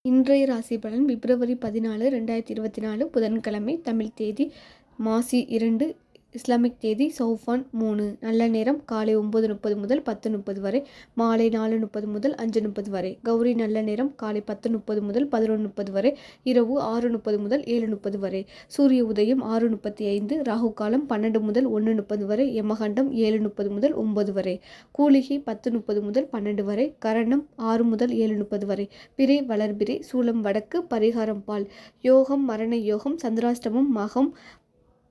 இன்றைய ராசி பலன் பிப்ரவரி 14, 2024 புதன்கிழமை. தமிழ் தேதி மாசி 2, இஸ்லாமிக் தேதி சௌஃபான் 3. நல்ல நேரம் காலை 9:30 முதல் 10:30 வரை, மாலை 4:30 முதல் 5:30 வரை. கௌரி நல்ல நேரம் காலை 10:30 முதல் 11:30 வரை, இரவு 6:30 முதல் 7:30 வரை. சூரிய உதயம் 6:35, ராகு காலம் 12 முதல் 1:30 வரை, யமகண்டம் 7:30 முதல் 9 வரை, கூலிகை 10:30 முதல் 12 வரை, கரணம் 6 முதல் 7:30 வரை. பிறை வளர்பிறை, சூலம் வடக்கு, பரிகாரம் பால். யோகம் மரண யோகம், சந்திராஷ்டமம் மகம்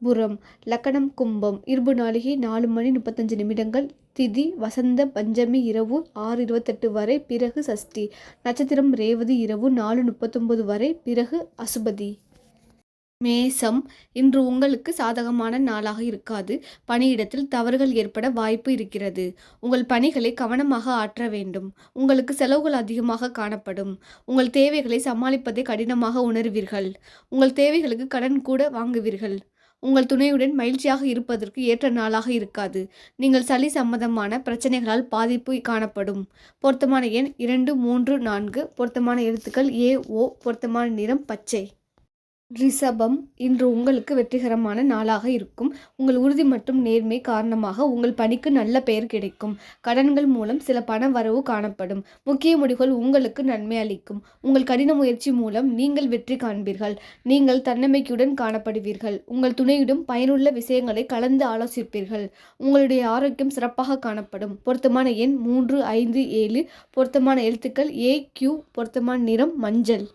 புறம், லக்கணம் கும்பம். இருபு நாளிகை 4:35. திதி வசந்த பஞ்சமி இரவு 6:28 வரை, பிறகு சஷ்டி. நட்சத்திரம் ரேவதி இரவு 4:39 வரை, பிறகு அசுபதி. மேசம். இன்று உங்களுக்கு சாதகமான நாளாக இருக்காது. பணியிடத்தில் தவறுகள் ஏற்பட வாய்ப்பு இருக்கிறது. உங்கள் பணிகளை கவனமாக ஆற்ற வேண்டும். உங்களுக்கு செலவுகள் அதிகமாக காணப்படும். உங்கள் தேவைகளை சமாளிப்பதை கடினமாக உணர்வீர்கள். உங்கள் தேவைகளுக்கு கடன் கூட வாங்குவீர்கள். உங்கள் துணையுடன் மகிழ்ச்சியாக இருப்பதற்கு ஏற்ற நாளாக இருக்காது. நீங்கள் சளி சம்பந்தமான பிரச்சனைகளால் பாதிப்பு காணப்படும். பொருத்தமான எண் 2, 3, 4. பொருத்தமான எழுத்துக்கள் A, O. பொருத்தமான நிறம் பச்சை. ரிஷபம். இன்று உங்களுக்கு வெற்றிகரமான நாளாக இருக்கும். உங்கள் உறுதி மற்றும் நேர்மை காரணமாக உங்கள் பணிக்கு நல்ல பெயர் கிடைக்கும். கடன்கள் மூலம் சில பண வரவு காணப்படும். முக்கிய முடிவுகள் உங்களுக்கு நன்மை அளிக்கும். உங்கள் கடின முயற்சி மூலம் நீங்கள் வெற்றி காண்பீர்கள். நீங்கள் தன்னம்பிக்கையுடன் காணப்படுவீர்கள். உங்கள் துணையிடம் பயனுள்ள விஷயங்களை கலந்து ஆலோசிப்பீர்கள். உங்களுடைய ஆரோக்கியம் சிறப்பாக காணப்படும். பொருத்தமான எண் 3, 5, 7. பொருத்தமான எழுத்துக்கள் A, Q. பொருத்தமான நிறம் மஞ்சள்.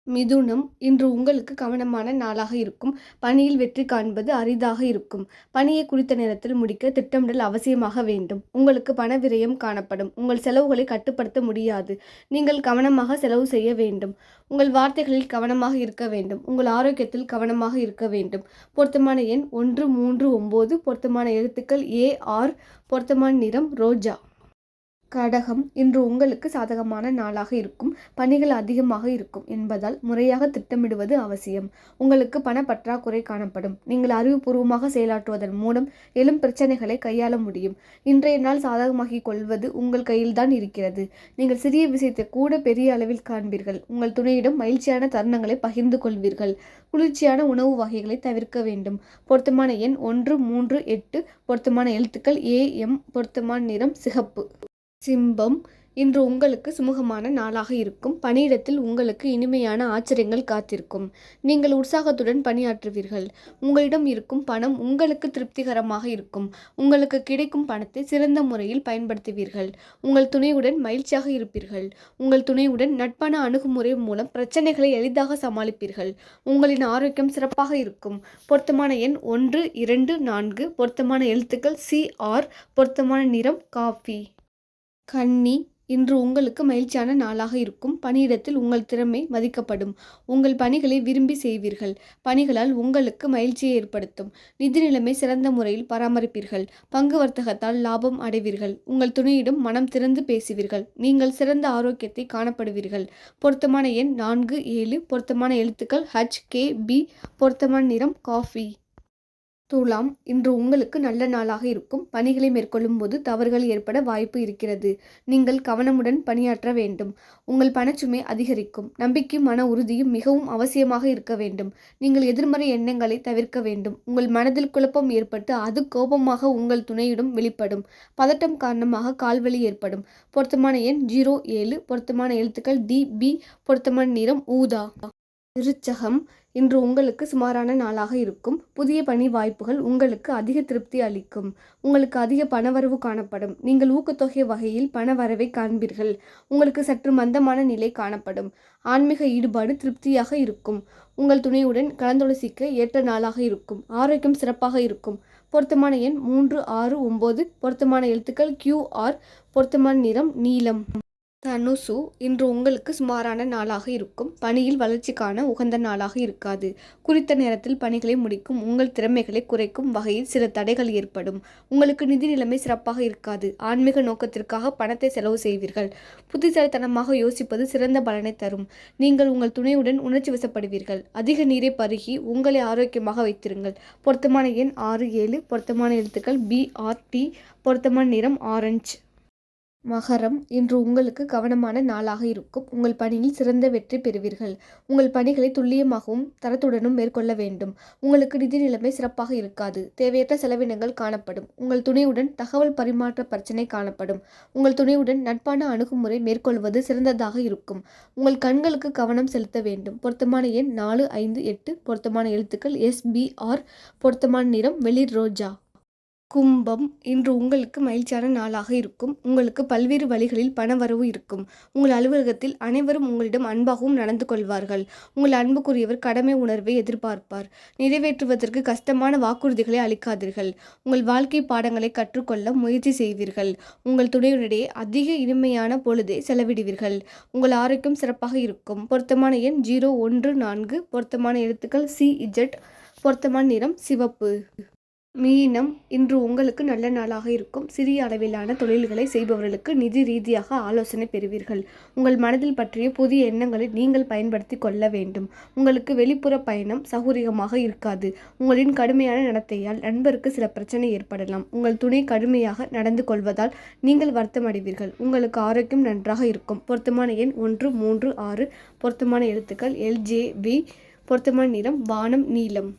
மிதுனம். இன்று உங்களுக்கு கவனமான நாளாக இருக்கும். பணியில் வெற்றி காண்பது அரிதாக இருக்கும். பணியை குறித்த நேரத்தில் முடிக்க திட்டமிடல் அவசியமாக வேண்டும். உங்களுக்கு பண விரயம் காணப்படும். உங்கள் செலவுகளை கட்டுப்படுத்த முடியாது. நீங்கள் கவனமாக செலவு செய்ய வேண்டும். உங்கள் வார்த்தைகளில் கவனமாக இருக்க வேண்டும். உங்கள் ஆரோக்கியத்தில் கவனமாக இருக்க வேண்டும். பொருத்தமான எண் 1, 3, 9. பொருத்தமான எழுத்துக்கள் A, R. பொருத்தமான நிறம் ரோஜா. கடகம். இன்று உங்களுக்கு சாதகமான நாளாக இருக்கும். பணிகள் அதிகமாக இருக்கும் என்பதால் முறையாக திட்டமிடுவது அவசியம். உங்களுக்கு பண பற்றாக்குறை காணப்படும். நீங்கள் அறிவுபூர்வமாக செயலாற்றுவதன் மூலம் எழும் பிரச்சனைகளை கையாள முடியும். இன்றைய நாள் சாதகமாகிக் கொள்வது உங்கள் கையில்தான் இருக்கிறது. நீங்கள் சிறிய விஷயத்தை கூட பெரிய அளவில் காண்பீர்கள். உங்கள் துணையிடம் மகிழ்ச்சியான தருணங்களை பகிர்ந்து கொள்வீர்கள். குளிர்ச்சியான உணவு வகைகளை தவிர்க்க வேண்டும். பொருத்தமான எண் 1, 3, 8. பொருத்தமான எழுத்துக்கள் AM. பொருத்தமான நிறம் சிகப்பு. சிம்பம். இன்று உங்களுக்கு சுமூகமான நாளாக இருக்கும். பணியிடத்தில் உங்களுக்கு இனிமையான ஆச்சரியங்கள் காத்திருக்கும். நீங்கள் உற்சாகத்துடன் பணியாற்றுவீர்கள். உங்களிடம் இருக்கும் பணம் உங்களுக்கு திருப்திகரமாக இருக்கும். உங்களுக்கு கிடைக்கும் பணத்தை சிறந்த முறையில் பயன்படுத்துவீர்கள். உங்கள் துணையுடன் மகிழ்ச்சியாக இருப்பீர்கள். உங்கள் துணையுடன் நட்பான அணுகுமுறை மூலம் பிரச்சனைகளை எளிதாக சமாளிப்பீர்கள். உங்களின் ஆரோக்கியம் சிறப்பாக இருக்கும். பொருத்தமான எண் 1, 2, 4. பொருத்தமான எழுத்துக்கள் CR. பொருத்தமான நிறம் காஃபி. கன்னி. இன்று உங்களுக்கு மகிழ்ச்சியான நாளாக இருக்கும். பணியிடத்தில் உங்கள் திறமை மதிக்கப்படும். உங்கள் பணிகளை விரும்பி செய்வீர்கள். பணிகளால் உங்களுக்கு மகிழ்ச்சியை ஏற்படுத்தும். நிதி நிலைமை சிறந்த முறையில் பராமரிப்பீர்கள். பங்கு வர்த்தகத்தால் லாபம் அடைவீர்கள். உங்கள் துணையிடம் மனம் திறந்து பேசுவீர்கள். நீங்கள் சிறந்த ஆரோக்கியத்தை காணப்படுவீர்கள். பொருத்தமான எண் 4, 7. பொருத்தமான எழுத்துக்கள் HKB. பொருத்தமான நிறம் காஃபி. துலாம். இன்று உங்களுக்கு நல்ல நாளாக இருக்கும். பணிகளை மேற்கொள்ளும் போது தவறுகள் ஏற்பட வாய்ப்பு இருக்கிறது. நீங்கள் கவனமுடன் பணியாற்ற வேண்டும். உங்கள் பணச்சுமை அதிகரிக்கும். நம்பிக்கையும் மன உறுதியும் மிகவும் அவசியமாக இருக்க வேண்டும். நீங்கள் எதிர்மறை எண்ணங்களை தவிர்க்க வேண்டும். உங்கள் மனதில் குழப்பம் ஏற்பட்டு அது கோபமாக உங்கள் துணையிடம் வெளிப்படும். பதட்டம் காரணமாக கால்வலி ஏற்படும். பொருத்தமான எண் 0, 7. பொருத்தமான எழுத்துக்கள் DB. பொருத்தமான நிறம் ஊதா. விருச்சகம். இன்று உங்களுக்கு சுமாரான நாளாக இருக்கும். புதிய பணி வாய்ப்புகள் உங்களுக்கு அதிக திருப்தி அளிக்கும். உங்களுக்கு அதிக பணவரவு காணப்படும். நீங்கள் ஊக்கத்தொகை வகையில் பண வரவை காண்பீர்கள். உங்களுக்கு சற்று மந்தமான நிலை காணப்படும். ஆன்மீக ஈடுபாடு திருப்தியாக இருக்கும். உங்கள் துணையுடன் கலந்தாலோசிக்க ஏற்ற நாளாக இருக்கும். ஆரோக்கியம் சிறப்பாக இருக்கும். பொருத்தமான எண் 3, 6, 9. பொருத்தமான எழுத்துக்கள் QR. பொருத்தமான நிறம் நீலம். தனுசு. இன்று உங்களுக்கு சுமாரான நாளாக இருக்கும். பணியில் வளர்ச்சிக்கான உகந்த நாளாக இருக்காது. குறித்த நேரத்தில் பணிகளை முடிக்கும் உங்கள் திறமைகளை குறைக்கும் வகையில் சில தடைகள் ஏற்படும். உங்களுக்கு நிதி நிலைமை சிறப்பாக இருக்காது. ஆன்மீக நோக்கத்திற்காக பணத்தை செலவு செய்வீர்கள். புத்திசாலித்தனமாக யோசிப்பது சிறந்த பலனை தரும். நீங்கள் உங்கள் துணையுடன் உணர்ச்சி வசப்படுவீர்கள். அதிக நீரை பருகி உங்களை ஆரோக்கியமாக வைத்திருங்கள். பொருத்தமான எண் 6, 7. பொருத்தமான எழுத்துக்கள் BRT. பொருத்தமான நிறம் ஆரஞ்சு. மகரம், இன்று உங்களுக்கு கவனமான நாளாக இருக்கும். உங்கள் பணியில் சிறந்த வெற்றி பெறுவீர்கள். உங்கள் பணிகளை துல்லியமாகவும் தரத்துடனும் மேற்கொள்ள வேண்டும். உங்களுக்கு நிதி நிலைமை சிறப்பாக இருக்காது. தேவையற்ற செலவினங்கள் காணப்படும். உங்கள் துணையுடன் தகவல் பரிமாற்ற பிரச்சனை காணப்படும். உங்கள் துணையுடன் நட்பான அணுகுமுறை மேற்கொள்வது சிறந்ததாக இருக்கும். உங்கள் கண்களுக்கு கவனம் செலுத்த வேண்டும். பொருத்தமான எண் 4, 5, 8. பொருத்தமான எழுத்துக்கள் SBR. பொருத்தமான நிறம் வெளிர் ரோஜா. கும்பம், இன்று உங்களுக்கு மகிழ்ச்சியான நாளாக இருக்கும். உங்களுக்கு பல்வேறு வழிகளில் பணவரவு இருக்கும். உங்கள் அலுவலகத்தில் அனைவரும் உங்களிடம் அன்பாகவும் நடந்து கொள்வார்கள். உங்கள் அன்புக்குரியவர் கடமை உணர்வை எதிர்பார்ப்பார். நிறைவேற்றுவதற்கு கஷ்டமான வாக்குறுதிகளை அளிக்காதீர்கள். உங்கள் வாழ்க்கை பாடங்களை கற்றுக்கொள்ள முயற்சி செய்வீர்கள். உங்கள் துணையுடனே அதிக இனிமையான பொழுதை செலவிடுவீர்கள். உங்கள் ஆரோக்கியம் சிறப்பாக இருக்கும். பொருத்தமான எண் 0, 1, 4. பொருத்தமான எழுத்துக்கள் CZ. பொருத்தமான நிறம் சிவப்பு. மீனம், இன்று உங்களுக்கு நல்ல நாளாக இருக்கும். சிறிய அளவிலான தொழில்களை செய்பவர்களுக்கு நிதி ரீதியாக ஆலோசனை பெறுவீர்கள். உங்கள் மனதில் பற்றிய புதிய எண்ணங்களை நீங்கள் பயன்படுத்தி கொள்ள வேண்டும். உங்களுக்கு வெளிப்புற பயணம் சௌகரியமாக இருக்காது. உங்களின் கடுமையான நடத்தையால் நண்பருக்கு சில பிரச்சனை ஏற்படலாம். உங்கள் துணை கடுமையாக நடந்து கொள்வதால் நீங்கள் வருத்தமடைவீர்கள். உங்களுக்கு ஆரோக்கியம் நன்றாக இருக்கும். பொருத்தமான எண் 1, 3, 6. பொருத்தமான எழுத்துக்கள் LJB. பொருத்தமான நிறம் வானம் நீலம்.